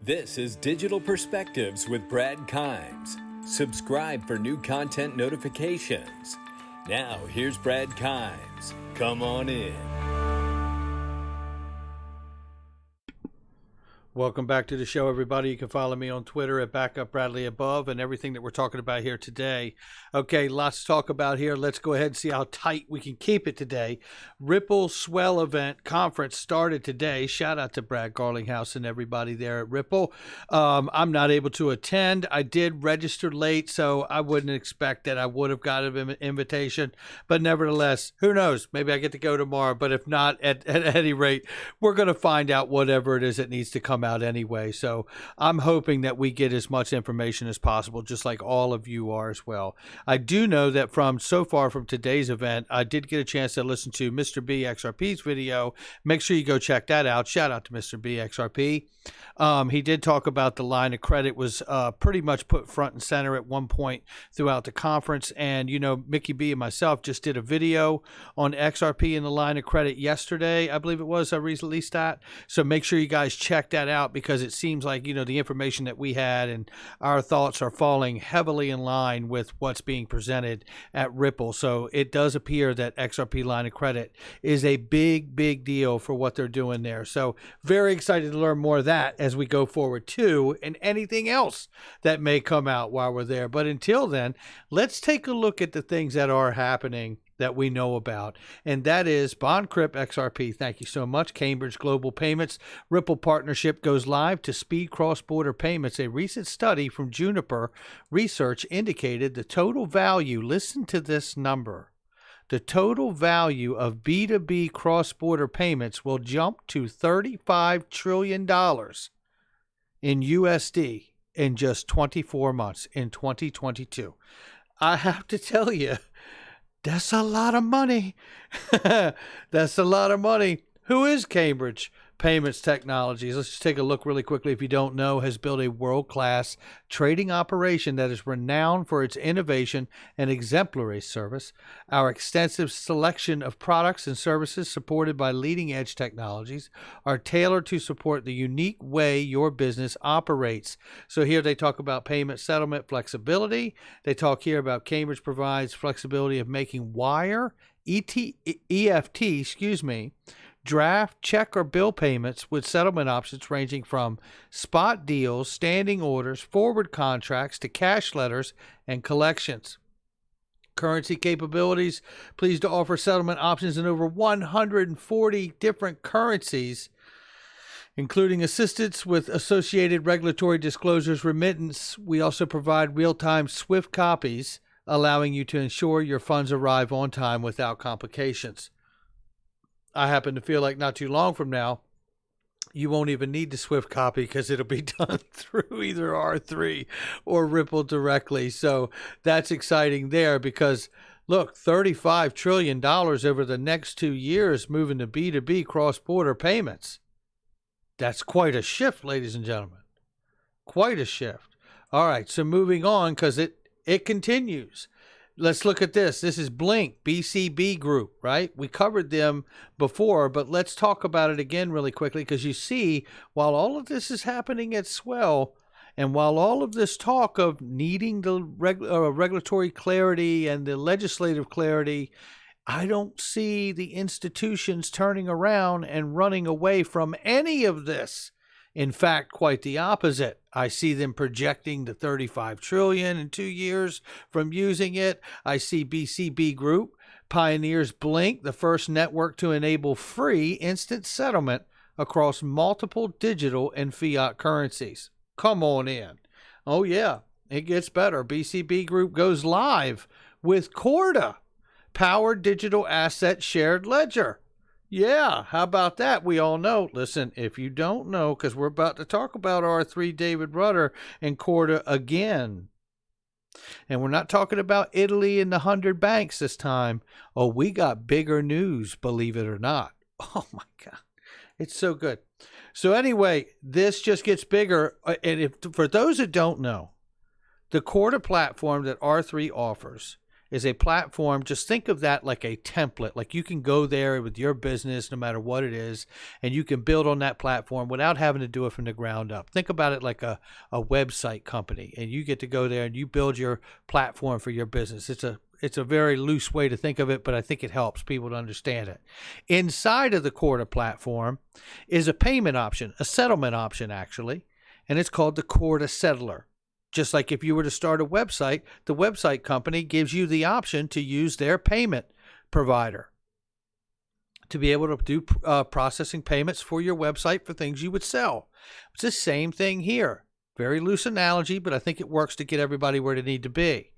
This is Digital Perspectives with Brad Kimes. Subscribe for new content notifications. Now, here's Brad Kimes. Come on in. Welcome back to the show, everybody. You can follow me on Twitter at BackupBradleyAbove and everything that we're talking about here today. Okay, lots to talk about here. Let's go ahead and see how tight we can keep it today. Ripple Swell event conference started today. Shout out to Brad Garlinghouse and everybody there at Ripple. I'm not able to attend. I did register late, so I wouldn't expect that I would have got an invitation. But nevertheless, who knows? Maybe I get to go tomorrow. But if not, at any rate, we're going to find out whatever it is that needs to come out anyway. So I'm hoping that we get as much information as possible, just like all of you are as well. I do know that so far from today's event, I did get a chance to listen to Mr. B XRP's video. Make sure you go check that out. Shout out to Mr. B XRP. He did talk about the line of credit was pretty much put front and center at one point throughout the conference. And, you know, Mickey B and myself just did a video on XRP and the line of credit yesterday. I believe it was, I released that. So make sure you guys check that out, because it seems like, you know, the information that we had and our thoughts are falling heavily in line with what's being presented at Ripple. So it does appear that XRP line of credit is a big deal for what they're doing there. So very excited to learn more of that as we go forward too, and anything else that may come out while we're there. But until then, let's take a look at the things that are happening that we know about, and that is BondCrypt XRP. Thank you so much. Cambridge Global Payments Ripple partnership goes live to speed cross-border payments. A recent study from Juniper Research indicated the total value, listen to this number, the total value of B2B cross-border payments will jump to $35 trillion in USD in just 24 months in 2022. I have to tell you, that's a lot of money. That's a lot of money. Who is Cambridge Payments Technologies? Let's just take a look really quickly. If you don't know, has built a world-class trading operation that is renowned for its innovation and exemplary service. Our extensive selection of products and services supported by leading-edge technologies are tailored to support the unique way your business operates. So here they talk about payment settlement flexibility. They talk here about Cambridge provides flexibility of making wire, EFT, draft, check, or bill payments with settlement options ranging from spot deals, standing orders, forward contracts, to cash letters and collections. Currency capabilities, pleased to offer settlement options in over 140 different currencies, including assistance with associated regulatory disclosures, remittance. We also provide real-time SWIFT copies, allowing you to ensure your funds arrive on time without complications. I happen to feel like not too long from now, you won't even need the SWIFT copy, because it'll be done through either R3 or Ripple directly. So that's exciting there, because look, $35 trillion over the next 2 years moving to B2B cross-border payments. That's quite a shift, ladies and gentlemen. Quite a shift. All right, so moving on, because it continues. Let's look at this. This is Blink, BCB Group, right? We covered them before, but let's talk about it again really quickly, because you see, while all of this is happening at Swell, and while all of this talk of needing the regulatory clarity and the legislative clarity, I don't see the institutions turning around and running away from any of this. In fact, quite the opposite. I see them projecting the $35 trillion in 2 years from using it. I see BCB Group pioneers Blink, the first network to enable free instant settlement across multiple digital and fiat currencies. Come on in. Oh yeah, it gets better. BCB Group goes live with Corda, powered digital asset shared ledger. Yeah, how about that? We all know. Listen, if you don't know, because we're about to talk about R3, David Rutter, and Corda again. And we're not talking about Italy and the 100 banks this time. Oh, we got bigger news, believe it or not. Oh, my God. It's so good. So anyway, this just gets bigger. And for those that don't know, the Corda platform that R3 offers is a platform. Just think of that like a template. Like you can go there with your business, no matter what it is, and you can build on that platform without having to do it from the ground up. Think about it like a website company, and you get to go there and you build your platform for your business. It's a very loose way to think of it, but I think it helps people to understand it. Inside of the Corda platform is a payment option, a settlement option actually, and it's called the Corda Settler. Just like if you were to start a website, the website company gives you the option to use their payment provider to be able to do processing payments for your website for things you would sell. It's the same thing here. Very loose analogy, but I think it works to get everybody where they need to be.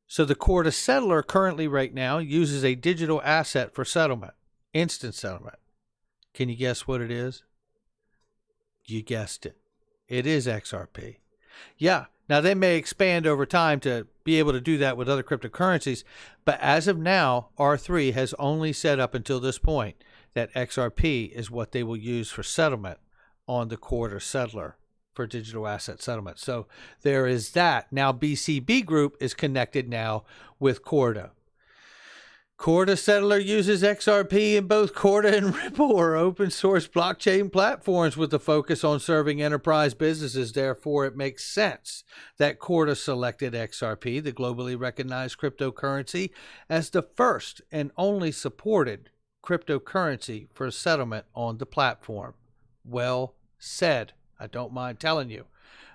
So the Corda Settler currently right now uses a digital asset for settlement, instant settlement. Can you guess what it is? You guessed it. It is XRP. Yeah, now they may expand over time to be able to do that with other cryptocurrencies, but as of now, R3 has only said up until this point that XRP is what they will use for settlement on the Corda Settler for digital asset settlement. So there is that. Now BCB Group is connected now with Corda. Corda Settler uses XRP in both Corda and Ripple, or open source blockchain platforms, with the focus on serving enterprise businesses. Therefore, it makes sense that Corda selected XRP, the globally recognized cryptocurrency, as the first and only supported cryptocurrency for settlement on the platform. Well said. I don't mind telling you.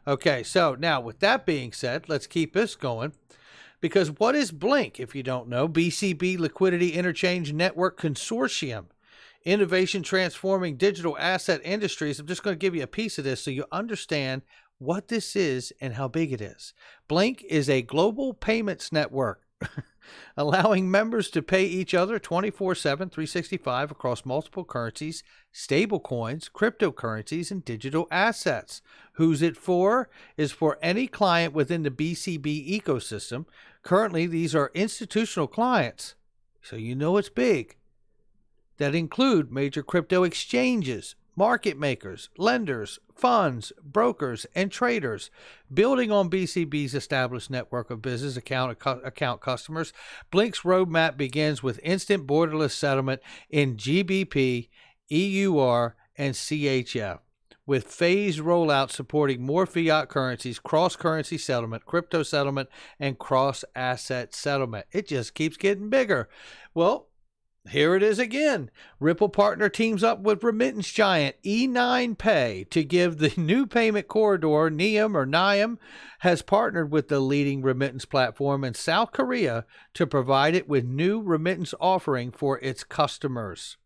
Okay, so now with that being said, let's keep this going. Because what is Blink, if you don't know? BCB Liquidity Interchange Network Consortium. Innovation transforming digital asset industries. I'm just going to give you a piece of this so you understand what this is and how big it is. Blink is a global payments network allowing members to pay each other 24/7, 365 across multiple currencies, stable coins, cryptocurrencies, and digital assets. Who's it for? Is for any client within the BCB ecosystem. Currently, these are institutional clients, so you know it's big, that include major crypto exchanges, market makers, lenders, funds, brokers, and traders. Building on BCB's established network of business account customers, Blink's roadmap begins with instant borderless settlement in GBP, EUR, and CHF, with phased rollout supporting more fiat currencies, cross-currency settlement, crypto settlement, and cross-asset settlement. It just keeps getting bigger. Well, here it is again. Ripple partner teams up with remittance giant E9 Pay to give the new payment corridor. Niam has partnered with the leading remittance platform in South Korea to provide it with new remittance offering for its customers.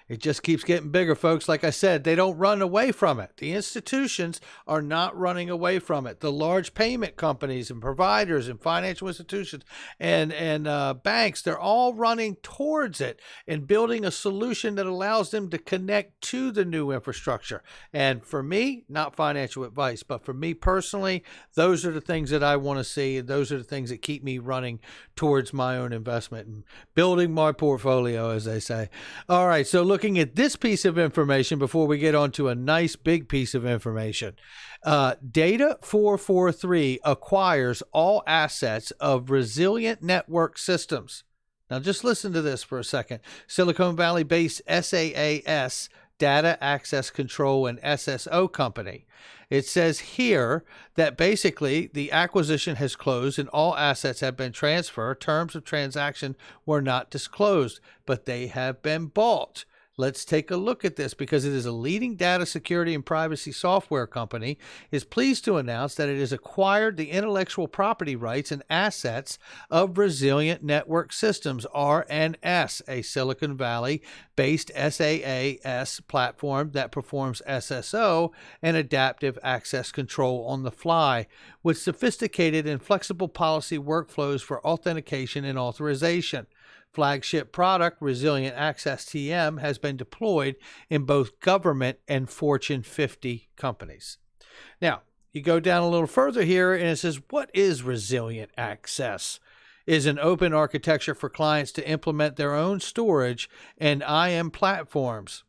It just keeps getting bigger, folks. Like I said, they don't run away from it. The institutions are not running away from it. The large payment companies and providers and financial institutions and banks, they're all running towards it and building a solution that allows them to connect to the new infrastructure. And for me, not financial advice, but for me personally, those are the things that I want to see. And those are the things that keep me running towards my own investment and building my portfolio, as they say. All right, so looking at this piece of information before we get on to a nice big piece of information. Data 443 acquires all assets of Resilient Network Systems. Now just listen to this for a second. Silicon Valley-based SaaS, Data Access Control and SSO company. It says here that basically the acquisition has closed and all assets have been transferred. Terms of transaction were not disclosed, but they have been bought. Let's take a look at this, because it is a leading data security and privacy software company, is pleased to announce that it has acquired the intellectual property rights and assets of Resilient Network Systems, RNS, a Silicon Valley-based SaaS platform that performs SSO and adaptive access control on the fly, with sophisticated and flexible policy workflows for authentication and authorization. Flagship product, Resilient Access TM, has been deployed in both government and Fortune 50 companies. Now, you go down a little further here and it says, what is Resilient Access? Is an open architecture for clients to implement their own storage and IAM platforms.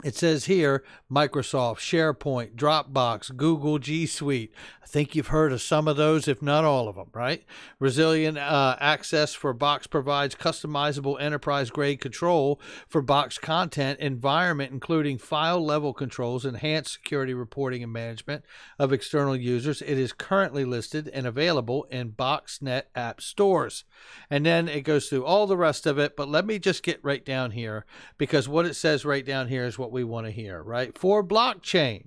It says here, Microsoft, SharePoint, Dropbox, Google G Suite. I think you've heard of some of those, if not all of them, right? Resilient access for Box provides customizable enterprise-grade control for Box content environment, including file-level controls, enhanced security reporting and management of external users. It is currently listed and available in BoxNet app stores. And then it goes through all the rest of it, but let me just get right down here, because what it says right down here is what we want to hear, right? For blockchain,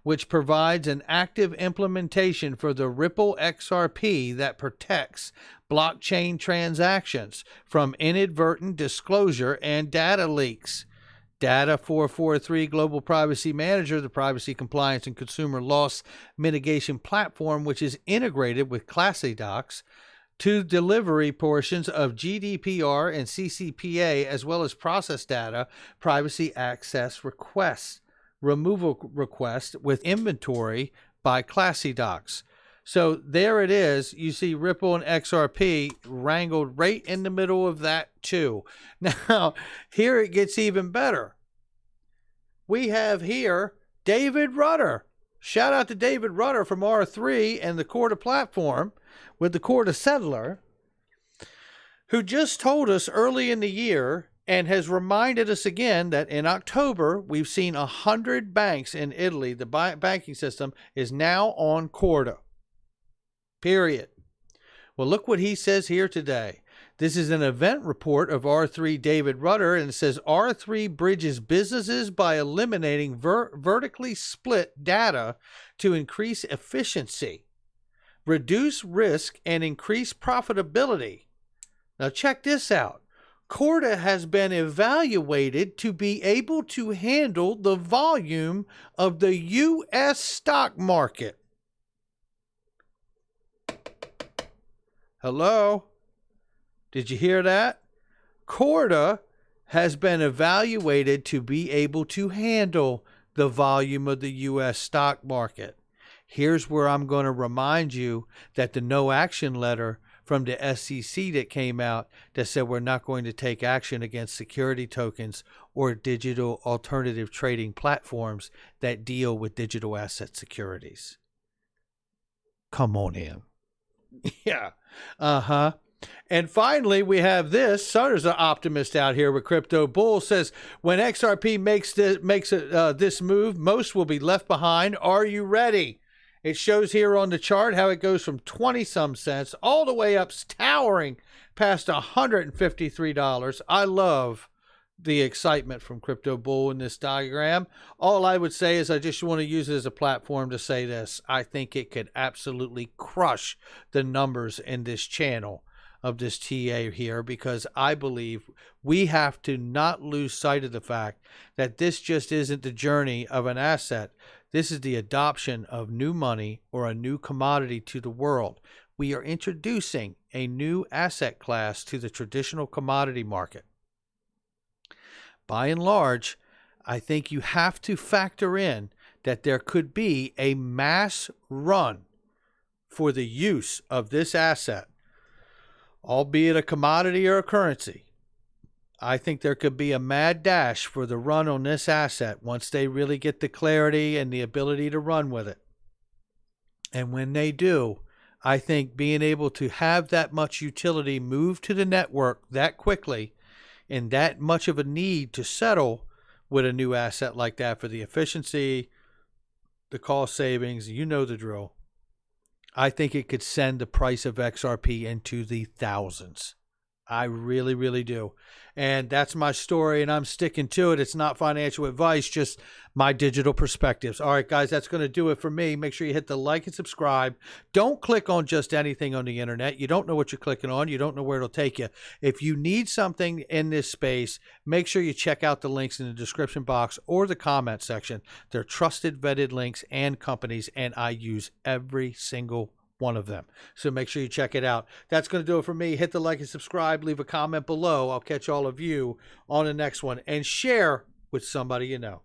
which provides an active implementation for the Ripple XRP that protects blockchain transactions from inadvertent disclosure and data leaks. Data 443 Global Privacy Manager, the privacy compliance and consumer loss mitigation platform, which is integrated with ClassiDocs to delivery portions of GDPR and CCPA, as well as process data, privacy access requests, removal request with inventory by ClassiDocs. So there it is. You see Ripple and XRP wrangled right in the middle of that too. Now, here it gets even better. We have here David Rutter. Shout out to David Rutter from R3 and the Corda platform with the Corda Settler, who just told us early in the year and has reminded us again that in October, we've seen 100 banks in Italy. The banking system is now on Corda. Period. Well, look what he says here today. This is an event report of R3 David Rutter, and it says R3 bridges businesses by eliminating vertically split data to increase efficiency, reduce risk, and increase profitability. Now check this out. Corda has been evaluated to be able to handle the volume of the U.S. stock market. Hello? Did you hear that? Corda has been evaluated to be able to handle the volume of the U.S. stock market. Here's where I'm going to remind you that the no action letter from the SEC that came out that said we're not going to take action against security tokens or digital alternative trading platforms that deal with digital asset securities. Come on in. Yeah. Uh-huh. And finally, we have this. Sutter's an optimist out here with Crypto Bull. Says, when XRP makes this move, most will be left behind. Are you ready? It shows here on the chart how it goes from 20-some cents all the way up, towering past $153. I love the excitement from Crypto Bull in this diagram. All I would say is I just want to use it as a platform to say this. I think it could absolutely crush the numbers in this channel of this TA here, because I believe we have to not lose sight of the fact that this just isn't the journey of an asset. This is the adoption of new money or a new commodity to the world. We are introducing a new asset class to the traditional commodity market. By and large, I think you have to factor in that there could be a mass run for the use of this asset, albeit a commodity or a currency. I think there could be a mad dash for the run on this asset once they really get the clarity and the ability to run with it. And when they do, I think being able to have that much utility move to the network that quickly and that much of a need to settle with a new asset like that for the efficiency, the cost savings, you know the drill. I think it could send the price of XRP into the thousands. I really, really do. And that's my story, and I'm sticking to it. It's not financial advice, just my digital perspectives. All right, guys, that's going to do it for me. Make sure you hit the like and subscribe. Don't click on just anything on the internet. You don't know what you're clicking on. You don't know where it'll take you. If you need something in this space, make sure you check out the links in the description box or the comment section. They're trusted, vetted links and companies, and I use every single one of them. So make sure you check it out. That's going to do it for me. Hit the like and subscribe. Leave a comment below. I'll catch all of you on the next one, and share with somebody you know.